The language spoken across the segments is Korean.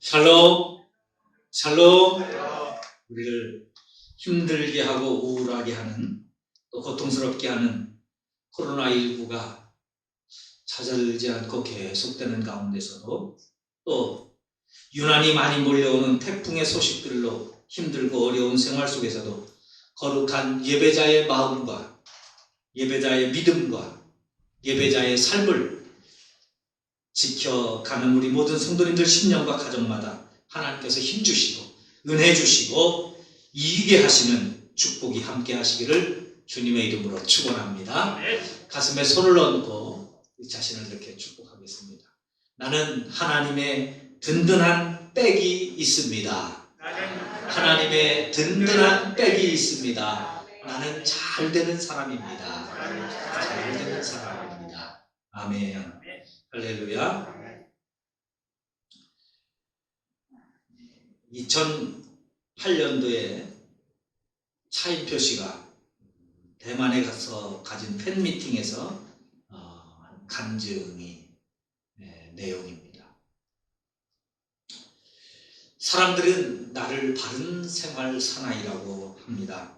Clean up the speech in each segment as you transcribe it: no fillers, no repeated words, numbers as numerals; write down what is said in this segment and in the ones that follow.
샬롬, 샬롬. 우리를 힘들게 하고 우울하게 하는, 또 고통스럽게 하는 코로나19가 찾아들지 않고 계속되는 가운데서도, 또 유난히 많이 몰려오는 태풍의 소식들로 힘들고 어려운 생활 속에서도 거룩한 예배자의 마음과 예배자의 믿음과 예배자의 삶을 지켜가는 우리 모든 성도님들 심령과 가정마다 하나님께서 힘주시고 은혜 주시고 이기게 하시는 축복이 함께 하시기를 주님의 이름으로 축원합니다. 가슴에 손을 얹고 자신을 이렇게 축복하겠습니다. 나는 하나님의 든든한 백이 있습니다. 하나님의 든든한 백이 있습니다. 나는 잘 되는 사람입니다. 잘 되는 사람입니다. 아멘. 할렐루야. 2008년도에 차인표 씨가 대만에 가서 가진 팬미팅에서 간증이 내용입니다. 사람들은 나를 바른 생활 사나이라고 합니다.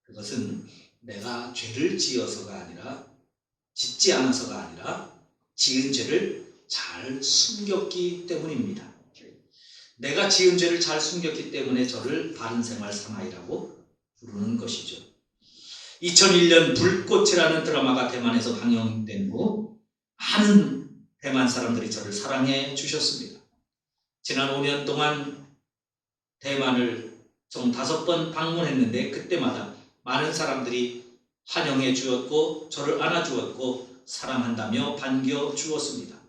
그것은 내가 죄를 지어서가 아니라, 짓지 않아서가 아니라 지은 죄를 잘 숨겼기 때문입니다. 내가 지은 죄를 잘 숨겼기 때문에 저를 바른 생활 사나이라고 부르는 것이죠. 2001년 불꽃이라는 드라마가 대만에서 방영된 후 많은 대만 사람들이 저를 사랑해 주셨습니다. 지난 5년 동안 대만을 총 5번 방문했는데 그때마다 많은 사람들이 환영해 주었고 저를 안아주었고 사랑한다며 반겨주었습니다.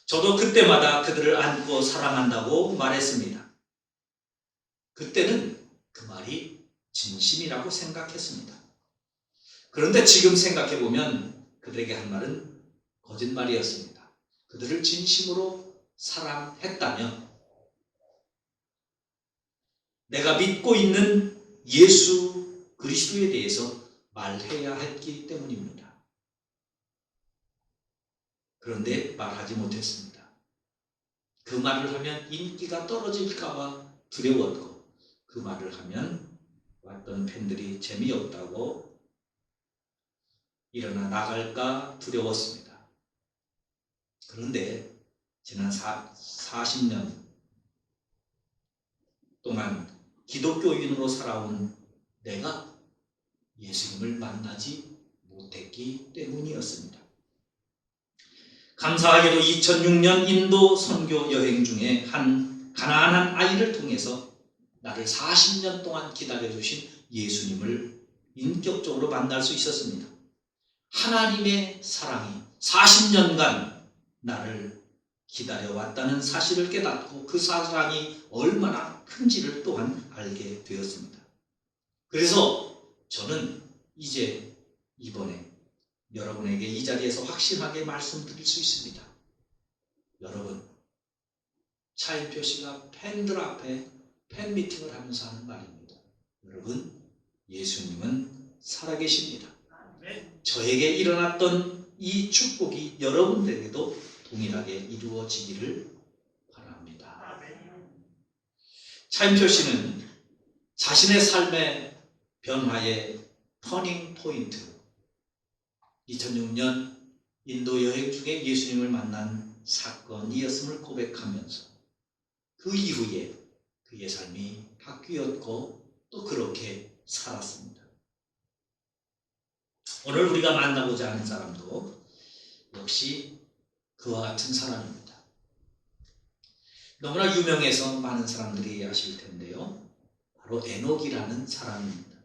저도 그때마다 그들을 안고 사랑한다고 말했습니다. 그때는 그 말이 진심이라고 생각했습니다. 그런데 지금 생각해보면 그들에게 한 말은 거짓말이었습니다. 그들을 진심으로 사랑했다면 내가 믿고 있는 예수 그리스도에 대해서 말해야 했기 때문입니다. 그런데 말하지 못했습니다. 그 말을 하면 인기가 떨어질까봐 두려웠고, 그 말을 하면 왔던 팬들이 재미없다고 일어나 나갈까 두려웠습니다. 그런데 지난 40년 동안 기독교인으로 살아온 내가 예수님을 만나지 못했기 때문이었습니다. 감사하게도 2006년 인도 선교 여행 중에 한 가난한 아이를 통해서 나를 40년 동안 기다려주신 예수님을 인격적으로 만날 수 있었습니다. 하나님의 사랑이 40년간 나를 기다려왔다는 사실을 깨닫고 그 사랑이 얼마나 큰지를 또한 알게 되었습니다. 그래서 저는 이제 이번에 여러분에게 이 자리에서 확실하게 말씀드릴 수 있습니다. 여러분, 차인표 씨가 팬들 앞에 팬미팅을 하면서 하는 말입니다. 여러분, 예수님은 살아계십니다. 저에게 일어났던 이 축복이 여러분들에게도 동일하게 이루어지기를 바랍니다. 차인표 씨는 자신의 삶의 변화의 터닝 포인트, 2006년 인도 여행 중에 예수님을 만난 사건이었음을 고백하면서 그 이후에 그의 삶이 바뀌었고 또 그렇게 살았습니다. 오늘 우리가 만나고자 하는 사람도 역시 그와 같은 사람입니다. 너무나 유명해서 많은 사람들이 아실 텐데요. 바로 에녹이라는 사람입니다.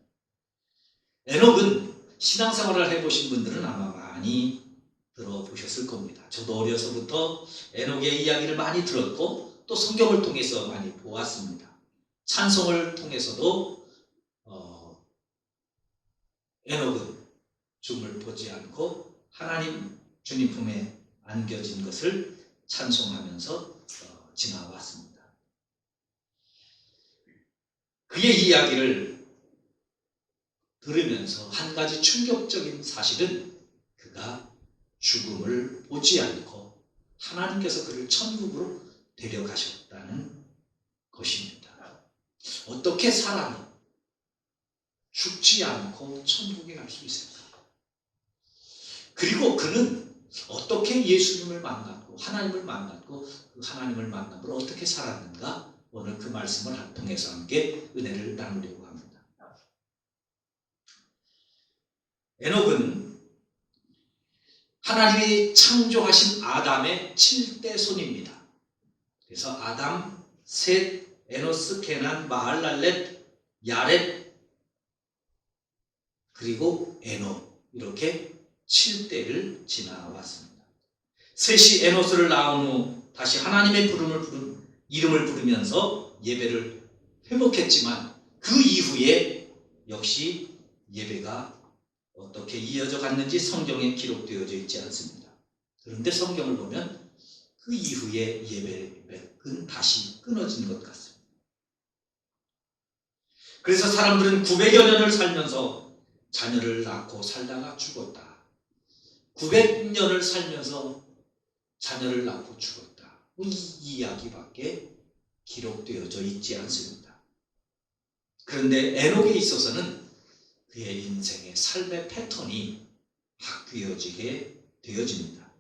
에녹은 신앙생활을 해보신 분들은 아마 많이 들어보셨을 겁니다. 저도 어려서부터 에녹의 이야기를 많이 들었고 또 성경을 통해서 많이 보았습니다. 찬송을 통해서도 에녹은 죽음을 보지 않고 하나님 주님 품에 안겨진 것을 찬송하면서 지나왔습니다. 그의 이야기를 들으면서 한 가지 충격적인 사실은 그가 죽음을 보지 않고 하나님께서 그를 천국으로 데려가셨다는 어떻게 사람이 죽지 않고 천국에 갈 수 있을까? 그리고 그는 어떻게 예수님을 만났고 하나님을 만났고 그 하나님을 만남으로 어떻게 살았는가? 오늘 그 말씀을 통해서 함께 은혜를 나누려고 합니다. 에녹은 하나님이 창조하신 아담의 7대 손입니다. 그래서 아담, 셋, 에노스, 케난, 마할랄렛, 야렛, 그리고 에녹, 이렇게 7대를 지나왔습니다. 셋이 에노스를 낳은 후 다시 하나님의 이름을 부르면서 예배를 회복했지만 그 이후에 역시 예배가 어떻게 이어져 갔는지 성경에 기록되어져 있지 않습니다. 그런데 성경을 보면 그 이후에 예배는 다시 끊어진 것 같습니다. 그래서 사람들은 900여 년을 살면서 자녀를 낳고 살다가 죽었다. 900년을 살면서 자녀를 낳고 죽었다. 이 이야기밖에 기록되어져 있지 않습니다. 그런데 에녹에 있어서는 그의 인생의 삶의 패턴이 바뀌어지게 되어집니다.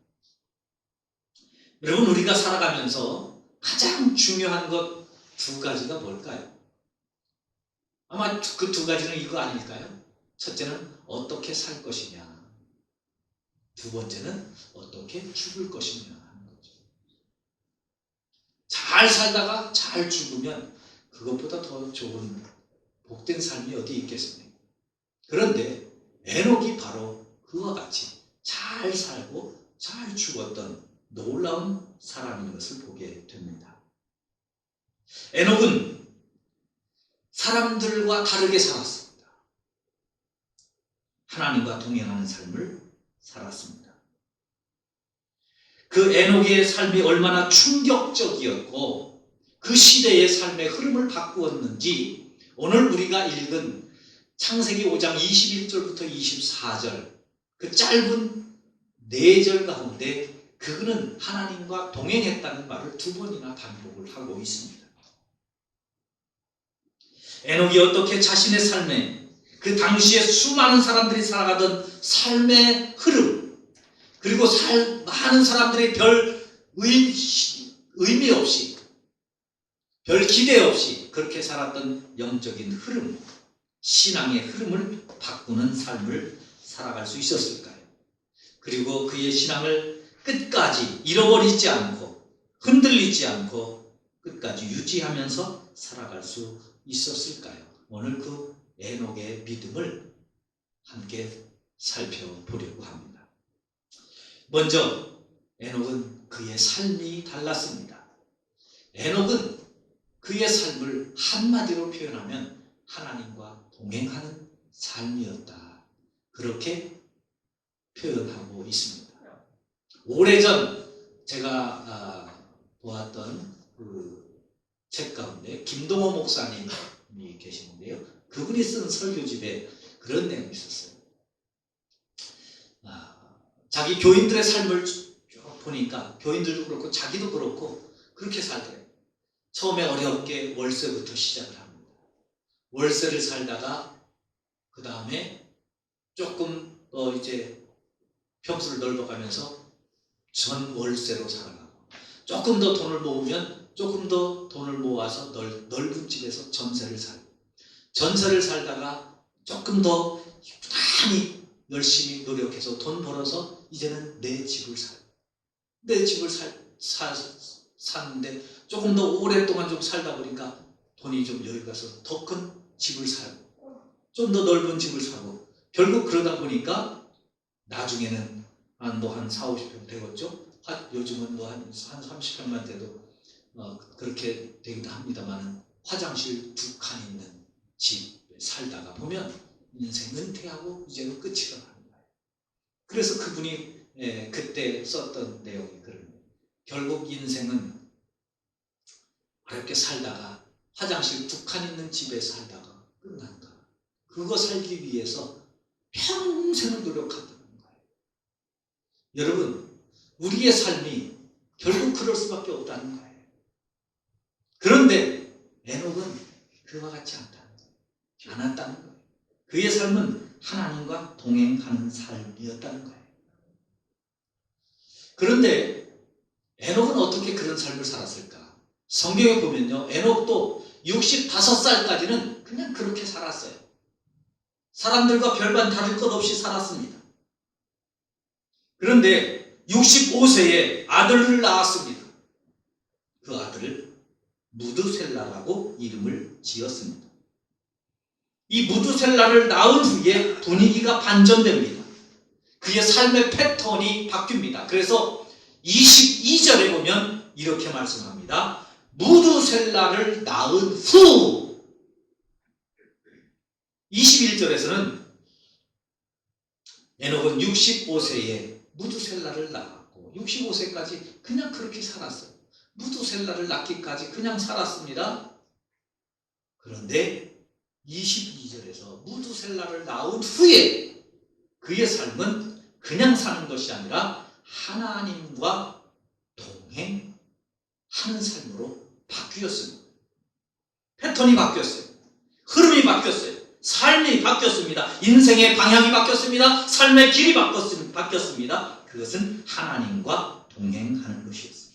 여러분, 우리가 살아가면서 가장 중요한 것 두 가지가 뭘까요? 아마 그 두 가지는 이거 아닐까요? 첫째는 어떻게 살 것이냐, 두 번째는 어떻게 죽을 것이냐 하는 거죠. 잘 살다가 잘 죽으면 그것보다 더 좋은 복된 삶이 어디 있겠습니까? 그런데 에녹이 바로 그와 같이 잘 살고 잘 죽었던 놀라운 사람인 것을 보게 됩니다. 에녹은 사람들과 다르게 살았습니다. 하나님과 동행하는 삶을 살았습니다. 그 에녹의 삶이 얼마나 충격적이었고 그 시대의 삶의 흐름을 바꾸었는지 오늘 우리가 읽은 창세기 5장 21절부터 24절 그 짧은 4절 가운데 그는 하나님과 동행했다는 말을 2번이나 반복을 하고 있습니다. 에녹이 어떻게 자신의 삶에 그 당시에 수많은 사람들이 살아가던 삶의 흐름, 그리고 많은 사람들이 별 의미 없이, 별 기대 없이 그렇게 살았던 영적인 흐름, 신앙의 흐름을 바꾸는 삶을 살아갈 수 있었을까요? 그리고 그의 신앙을 끝까지 잃어버리지 않고 흔들리지 않고 끝까지 유지하면서 살아갈 수 있었을까요? 오늘 그 에녹의 믿음을 함께 살펴보려고 합니다. 먼저 에녹은 그의 삶이 달랐습니다. 에녹은 그의 삶을 한마디로 표현하면 하나님과 동행하는 삶이었다. 그렇게 표현하고 있습니다. 오래전 제가 보았던 그 책 가운데 김동호 목사님이 계시는데요. 그분이 쓴 설교집에 그런 내용이 있었어요. 자기 교인들의 삶을 쭉 보니까 교인들도 그렇고 자기도 그렇고 그렇게 살더래요. 처음에 어렵게 월세부터 시작을 합니다. 월세를 살다가 그 다음에 조금 더 이제 평수를 넓어가면서 전 월세로 살아가고 조금 더 돈을 모으면 조금 더 돈을 모아서 넓은 집에서 전세를 살고 전세를 살다가 조금 더 부단히 열심히 노력해서 돈 벌어서 이제는 내 집을 살고 내 집을 샀는데 조금 더 오랫동안 좀 살다 보니까 돈이 좀 여유 가서 더 큰 집을 살고 좀 더 넓은 집을 사고 결국 그러다 보니까 나중에는 한 4, 50평 되겠죠? 요즘은 한 30평만 돼도 그렇게 되기도 합니다만 화장실 2칸 있는 집에 살다가 보면 인생 은퇴하고 이제는 끝이라고 하는 거예요. 그래서 그분이 그때 썼던 내용이 그런 거예요. 결국 인생은 어렵게 살다가 화장실 2칸 있는 집에 살다가 끝난다. 그거 살기 위해서 평생을 노력한다는 거예요. 여러분, 우리의 삶이 결국 그럴 수밖에 없다는 거예요. 그런데 에녹은 그와 같지 않았다는 거예요. 그의 삶은 하나님과 동행하는 삶이었다는 거예요. 그런데 에녹은 어떻게 그런 삶을 살았을까? 성경에 보면요, 에녹도 65살까지는 그냥 그렇게 살았어요. 사람들과 별반 다를 것 없이 살았습니다. 그런데 65세에 아들을 낳았습니다. 그 아들을 무드셀라라고 이름을 지었습니다. 이 무드셀라를 낳은 후에 분위기가 반전됩니다. 그의 삶의 패턴이 바뀝니다. 그래서 22절에 보면 이렇게 말씀합니다. 무드셀라를 낳은 후 21절에서는 에녹은 65세에 무드셀라를 낳았고 65세까지 그냥 그렇게 살았어요. 무드셀라를 낳기까지 그냥 살았습니다. 그런데 22절에서 무드셀라를 낳은 후에 그의 삶은 그냥 사는 것이 아니라 하나님과 동행하는 삶으로 바뀌었습니다. 패턴이 바뀌었어요. 흐름이 바뀌었어요. 삶이 바뀌었습니다. 인생의 방향이 바뀌었습니다. 삶의 길이 바뀌었습니다. 그것은 하나님과 동행하는 것이었습니다.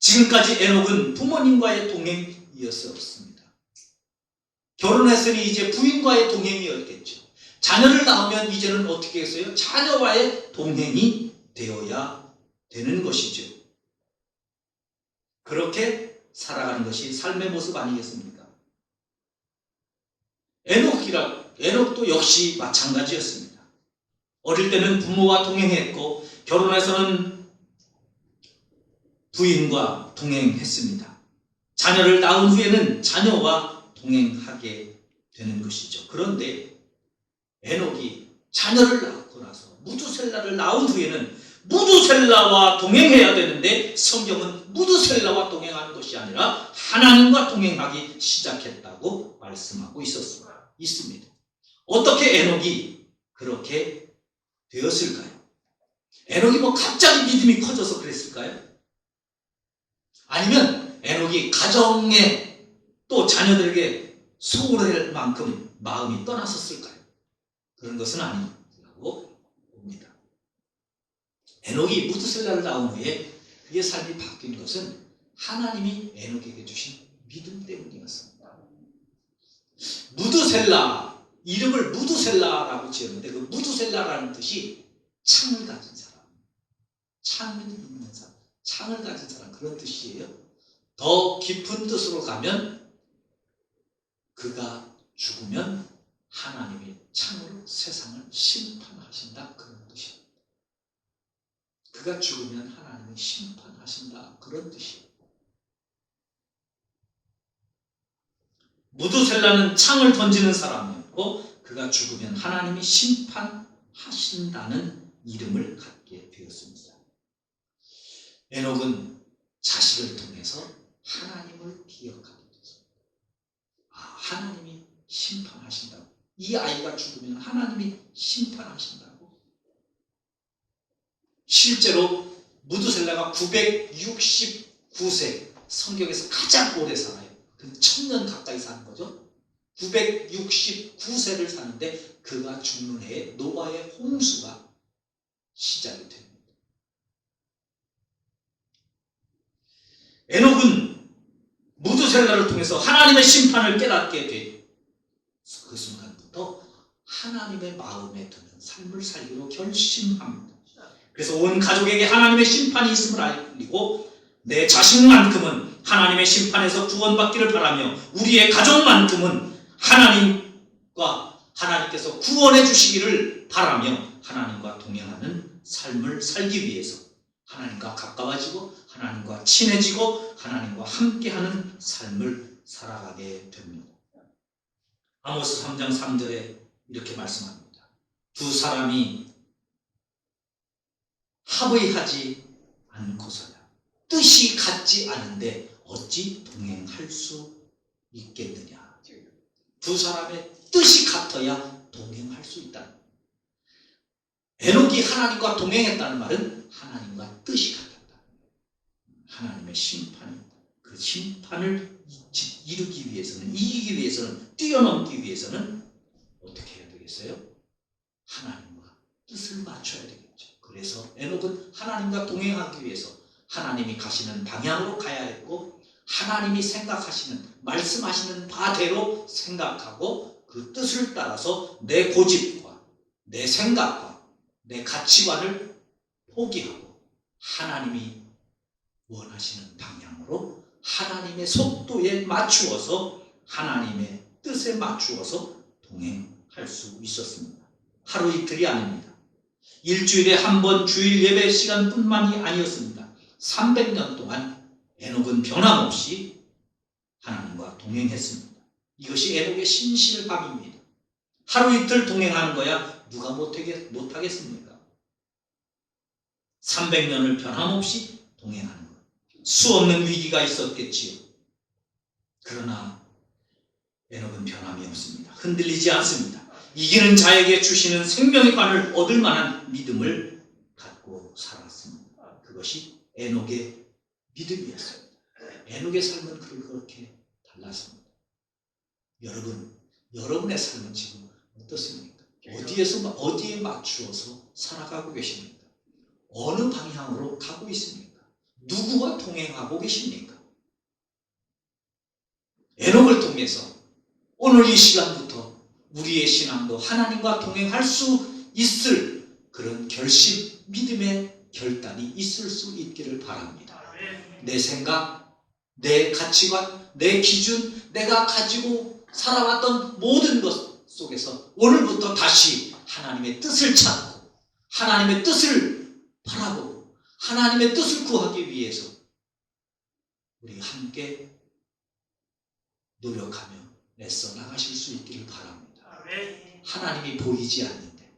지금까지 에녹은 부모님과의 동행이었습니다. 결혼했으니 이제 부인과의 동행이었겠죠. 자녀를 낳으면 이제는 어떻게 했어요? 자녀와의 동행이 되어야 되는 것이죠. 그렇게 살아가는 것이 삶의 모습 아니겠습니까? 에녹도 역시 마찬가지였습니다. 어릴 때는 부모와 동행했고 결혼해서는 부인과 동행했습니다. 자녀를 낳은 후에는 자녀와 동행하게 되는 것이죠. 그런데 에녹이 자녀를 낳고 나서 무드셀라를 낳은 후에는 무드셀라와 동행해야 되는데 성경은 무드셀라와 동행하는 것이 아니라 하나님과 동행하기 시작했다고 말씀하고 있습니다. 어떻게 에녹이 그렇게 되었을까요? 에녹이 갑자기 믿음이 커져서 그랬을까요? 아니면 에녹이 가정에 또 자녀들에게 소홀할 만큼 마음이 떠났었을까요? 그런 것은 아니라고 봅니다. 에녹이 무드셀라를 낳은 후에 그의 삶이 바뀐 것은 하나님이 에녹에게 주신 믿음 때문이었습니다. 무드셀라, 이름을 무드셀라라고 지었는데 그 무드셀라라는 뜻이 창을 가진 사람, 창이 있는 사람, 창을 가진 사람 그런 뜻이에요. 더 깊은 뜻으로 가면 그가 죽으면 하나님이 창으로 세상을 심판하신다 그런 뜻입니다. 그가 죽으면 하나님이 심판하신다 그런 뜻이에요. 무드셀라는 창을 던지는 사람이었고 그가 죽으면 하나님이 심판하신다는 이름을 갖게 되었습니다. 에녹은 자식을 통해서 하나님을 기억하게 됐습니다. 하나님이 심판하신다고. 이 아이가 죽으면 하나님이 심판하신다고. 실제로 무드셀라가 969세, 성경에서 가장 오래 살아요. 1000년 가까이 사는 거죠. 969세를 사는데 그가 죽는 해에 노아의 홍수가 시작이 됩니다. 에녹은 무드셀라를 통해서 하나님의 심판을 깨닫게 된 그 순간부터 하나님의 마음에 드는 삶을 살기로 결심합니다. 그래서 온 가족에게 하나님의 심판이 있음을 알리고 내 자식만큼은 하나님의 심판에서 구원받기를 바라며 우리의 가족만큼은 하나님께서 구원해 주시기를 바라며 하나님과 동행하는 삶을 살기 위해서 하나님과 가까워지고 하나님과 친해지고 하나님과 함께하는 삶을 살아가게 됩니다. 아모스 3장 3절에 이렇게 말씀합니다. 두 사람이 합의하지 않고서야 뜻이 같지 않은데 어찌 동행할 수 있겠느냐. 두 사람의 뜻이 같아야 동행할 수 있다. 에녹이 하나님과 동행했다는 말은 하나님과 뜻이 같았다. 하나님의 심판입니다. 그 심판을 이루기 위해서는, 이기기 위해서는, 뛰어넘기 위해서는 어떻게 해야 되겠어요? 하나님과 뜻을 맞춰야 되겠죠. 그래서 에녹은 하나님과 동행하기 위해서 하나님이 가시는 방향으로 가야 했고, 하나님이 생각하시는, 말씀하시는 바대로 생각하고 그 뜻을 따라서 내 고집과 내 생각과 내 가치관을 포기하고 하나님이 원하시는 방향으로 하나님의 속도에 맞추어서, 하나님의 뜻에 맞추어서 동행할 수 있었습니다. 하루 이틀이 아닙니다. 일주일에 한 번 주일 예배 시간뿐만이 아니었습니다. 300년 동안 에녹은 변함없이 하나님과 동행했습니다. 이것이 에녹의 신실함입니다. 하루 이틀 동행하는 거야 누가 못하겠습니까? 300년을 변함없이 동행하는 것. 수없는 위기가 있었겠지요. 그러나 에녹은 변함이 없습니다. 흔들리지 않습니다. 이기는 자에게 주시는 생명의 관을 얻을 만한 믿음을 갖고 살았습니다. 그것이 에녹의 믿음이었습니다. 에녹의 삶은 그렇게 달랐습니다. 여러분, 여러분의 삶은 지금 어떻습니까? 어디에 맞추어서 살아가고 계십니까? 어느 방향으로 가고 있습니까? 누구와 동행하고 계십니까? 에녹을 통해서 오늘 이 시간부터 우리의 신앙도 하나님과 동행할 수 있을 그런 결심, 믿음의 결단이 있을 수 있기를 바랍니다. 내 생각, 내 가치관, 내 기준, 내가 가지고 살아왔던 모든 것 속에서 오늘부터 다시 하나님의 뜻을 찾고 하나님의 뜻을 바라보고 하나님의 뜻을 구하기 위해서 우리 함께 노력하며 애써 나가실 수 있기를 바랍니다. 하나님이 보이지 않는데,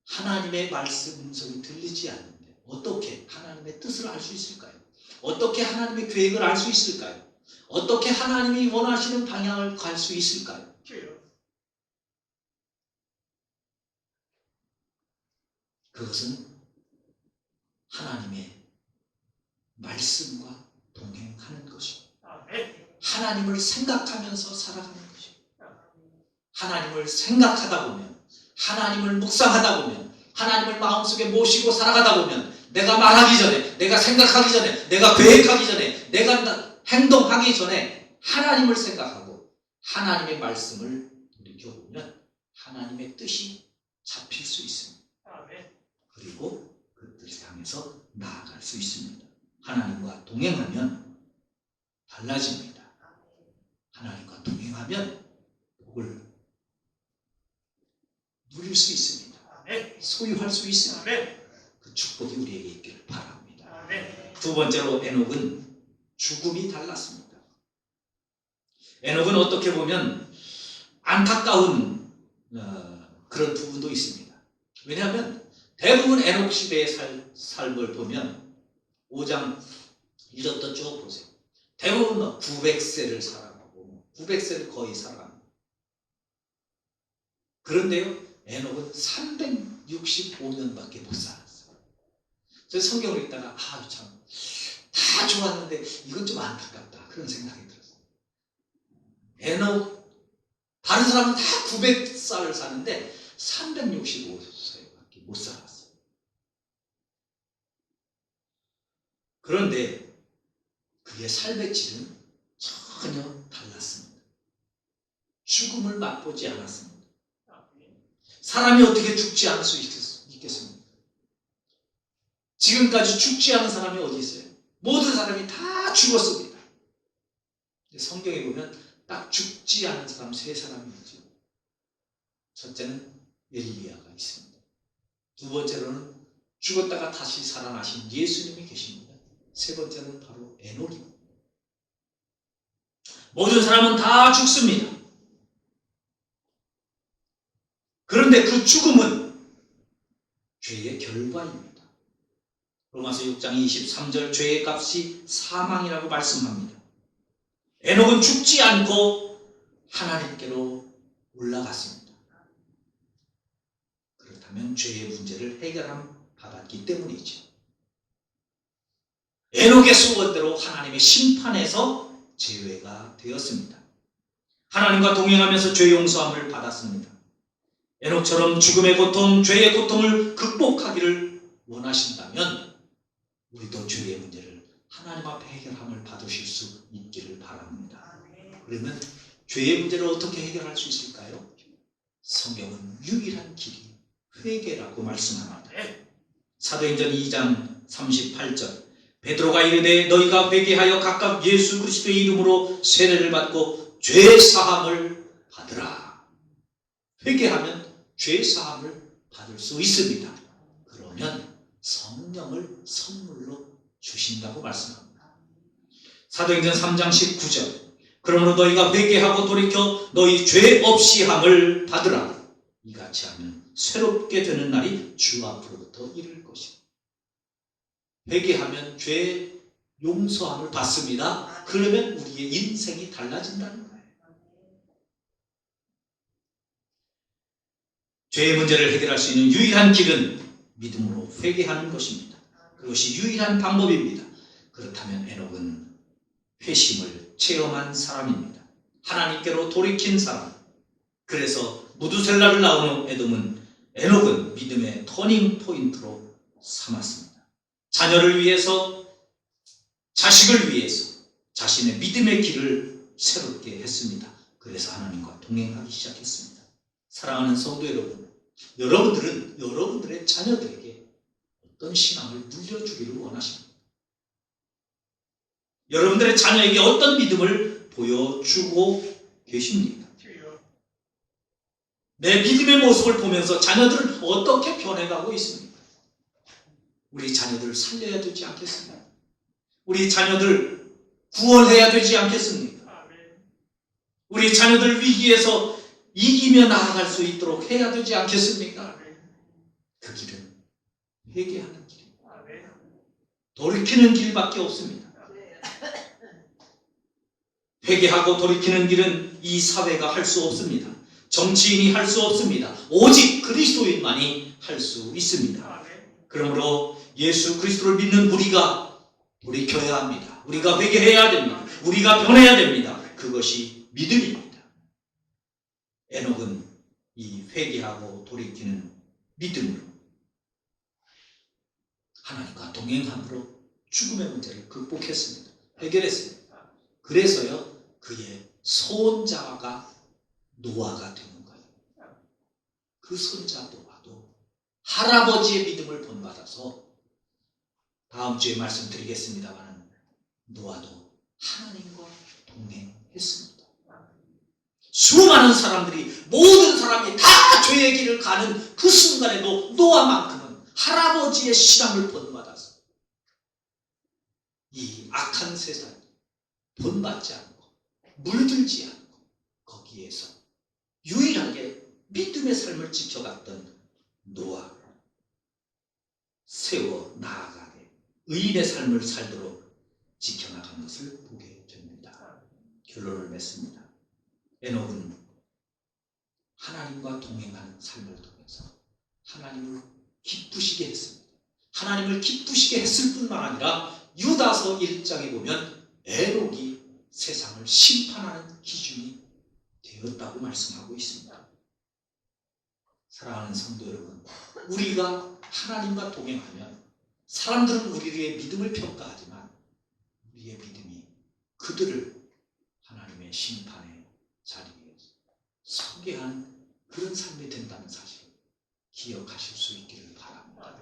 하나님의 말씀 음성이 들리지 않는데 어떻게 하나님의 뜻을 알 수 있을까요? 어떻게 하나님의 계획을 알 수 있을까요? 어떻게 하나님이 원하시는 방향을 갈 수 있을까요? 그것은 하나님의 말씀과 동행하는 것입니다. 하나님을 생각하면서 살아가는 것입니다. 하나님을 생각하다 보면, 하나님을 묵상하다 보면, 하나님을 마음속에 모시고 살아가다 보면 내가 말하기 전에, 내가 생각하기 전에, 내가 계획하기 전에, 내가 행동하기 전에 하나님을 생각하고 하나님의 말씀을 돌이켜보면 하나님의 뜻이 잡힐 수 있습니다. 그리고 그 뜻을 향해서 나아갈 수 있습니다. 하나님과 동행하면 달라집니다. 하나님과 동행하면 복을 누릴 수 있습니다. 소유할 수 있습니다. 그 축복이 우리에게 있기를 바랍니다. 두 번째로 에녹은 죽음이 달랐습니다. 에녹은 어떻게 보면 안타까운 그런 부분도 있습니다. 왜냐하면 대부분 에녹 시대의 삶을 보면 5장 1절부터 쭉 보세요. 대부분 900세를 살아가고 900세를 거의 살아갑니다. 그런데요, 에녹은 365년밖에 못 살았어요. 그래서 성경을 읽다가 참 다 좋았는데 이건 좀 안타깝다 그런 생각이 들었어요. 에녹 다른 사람은 다 900살을 사는데 365세밖에 못 살았어요. 그런데 그의 삶의 질은 전혀 달랐습니다. 죽음을 맛보지 않았습니다. 사람이 어떻게 죽지 않을 수 있겠습니까? 지금까지 죽지 않은 사람이 어디 있어요? 모든 사람이 다 죽었습니다. 성경에 보면 딱 죽지 않은 사람 3사람이 있죠. 첫째는 엘리야가 있습니다. 두 번째로는 죽었다가 다시 살아나신 예수님이 계십니다. 세 번째는 바로 에녹입니다. 모든 사람은 다 죽습니다. 그런데 그 죽음은 죄의 결과입니다. 로마서 6장 23절 죄의 값이 사망이라고 말씀합니다. 에녹은 죽지 않고 하나님께로 올라갔습니다. 그렇다면 죄의 문제를 해결한 받았기 때문이죠. 에녹의 소원대로 하나님의 심판에서 제외가 되었습니다. 하나님과 동행하면서 죄 용서함을 받았습니다. 에녹처럼 죽음의 고통, 죄의 고통을 극복하기를 원하신다면 우리도 죄의 문제를 하나님 앞에 해결함을 받으실 수 있기를 바랍니다. 그러면 죄의 문제를 어떻게 해결할 수 있을까요? 성경은 유일한 길이 회개라고 말씀합니다. 사도행전 2장 38절 베드로가 이르되 너희가 회개하여 각각 예수 그리스도의 이름으로 세례를 받고 죄 사함을 받으라. 회개하면 죄 사함을 받을 수 있습니다. 그러면 성령을 선물로 주신다고 말씀합니다. 사도행전 3장 19절 그러므로 너희가 회개하고 돌이켜 너희 죄 없이 함을 받으라. 이같이 하면 새롭게 되는 날이 주 앞으로부터 이를 것이다. 회개하면 죄 용서함을 받습니다. 그러면 우리의 인생이 달라진다는 거예요. 죄의 문제를 해결할 수 있는 유일한 길은 믿음으로 회개하는 것입니다. 그것이 유일한 방법입니다. 그렇다면 에녹은 회심을 체험한 사람입니다. 하나님께로 돌이킨 사람. 그래서 무두셀라를 낳은 에녹은 믿음의 터닝 포인트로 삼았습니다. 자녀를 위해서, 자식을 위해서 자신의 믿음의 길을 새롭게 했습니다. 그래서 하나님과 동행하기 시작했습니다. 사랑하는 성도 여러분, 여러분들은 여러분들의 자녀들에게 어떤 신앙을 물려주기를 원하십니까? 여러분들의 자녀에게 어떤 믿음을 보여주고 계십니까? 내 믿음의 모습을 보면서 자녀들은 어떻게 변해가고 있습니까? 우리 자녀들을 살려야 되지 않겠습니까? 우리 자녀들 구원해야 되지 않겠습니까? 우리 자녀들 위기에서 이기며 나아갈 수 있도록 해야 되지 않겠습니까? 그 길은 회개하는 길입니다. 돌이키는 길밖에 없습니다. 회개하고 돌이키는 길은 이 사회가 할 수 없습니다. 정치인이 할 수 없습니다. 오직 그리스도인만이 할 수 있습니다. 그러므로 예수 그리스도를 믿는 우리가 돌이켜야 합니다. 우리가 회개해야 됩니다. 우리가 변해야 됩니다. 그것이 믿음입니다. 에녹은 이 회개하고 돌이키는 믿음으로 하나님과 동행함으로 죽음의 문제를 극복했습니다. 해결했습니다. 그래서요 그의 손자가 노아가 되는 거예요. 그 손자 노아도 할아버지의 믿음을 본받아서 다음 주에 말씀드리겠습니다만 노아도 하나님과 동행했습니다. 수많은 사람들이 모든 사람이 다 죄의 길을 가는 그 순간에도 노아만큼은 할아버지의 신앙을 본받아서 이 악한 세상 본받지 않고 물들지 않고 거기에서 유일하게 믿음의 삶을 지켜갔던 노아 세워 나아가게 의인의 삶을 살도록 지켜나간 것을 보게 됩니다. 결론을 맺습니다. 에녹은 하나님과 동행하는 삶을 통해서 하나님을 기쁘시게 했습니다. 하나님을 기쁘시게 했을 뿐만 아니라 유다서 1장에 보면 에녹이 세상을 심판하는 기준이 되었다고 말씀하고 있습니다. 사랑하는 성도 여러분, 우리가 하나님과 동행하면 사람들은 우리의 믿음을 평가하지만 우리의 믿음이 그들을 하나님의 심판의 자리에 서게 하는 그런 삶이 된다는 사실을 기억하실 수 있기를 바랍니다.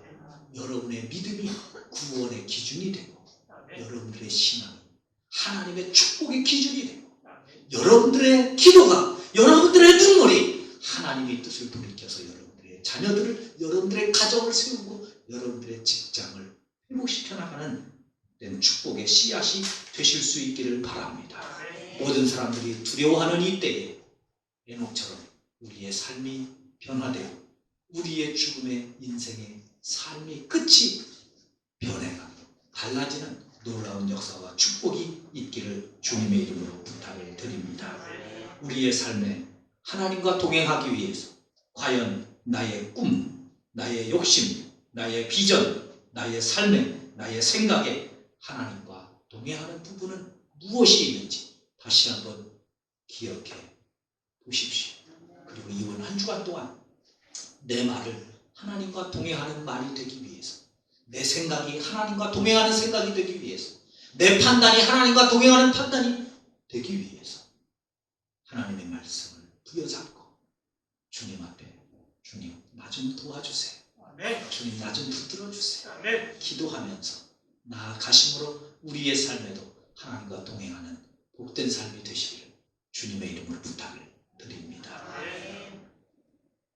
여러분의 믿음이 구원의 기준이 되고 여러분들의 신앙이 하나님의 축복의 기준이 되고 여러분들의 기도가 여러분들의 눈물이 하나님의 뜻을 돌이켜서 여러분들의 자녀들을 여러분들의 가정을 세우고 여러분들의 직장을 회복시켜 나가는 축복의 씨앗이 되실 수 있기를 바랍니다. 모든 사람들이 두려워하는 이때에 에녹처럼 우리의 삶이 변화되고 우리의 죽음의 인생의 삶의 끝이 변해가고 달라지는 놀라운 역사와 축복이 있기를 주님의 이름으로 부탁을 드립니다. 우리의 삶에 하나님과 동행하기 위해서 과연 나의 꿈, 나의 욕심, 나의 비전, 나의 삶에, 나의 생각에 하나님과 동행하는 부분은 무엇이 있는지 다시 한번 기억해 보십시오. 그리고 이번 한 주간 동안 내 말을 하나님과 동행하는 말이 되기 위해서, 내 생각이 하나님과 동행하는 생각이 되기 위해서, 내 판단이 하나님과 동행하는 판단이 되기 위해서 하나님의 말씀을 부여잡고 주님 앞에, 주님 나 좀 도와주세요. 주님 나 좀 붙들어 주세요. 기도하면서 나아가심으로 우리의 삶에도 하나님과 동행하는 복된 삶이 되시기를 주님의 이름으로 부탁을 드립니다.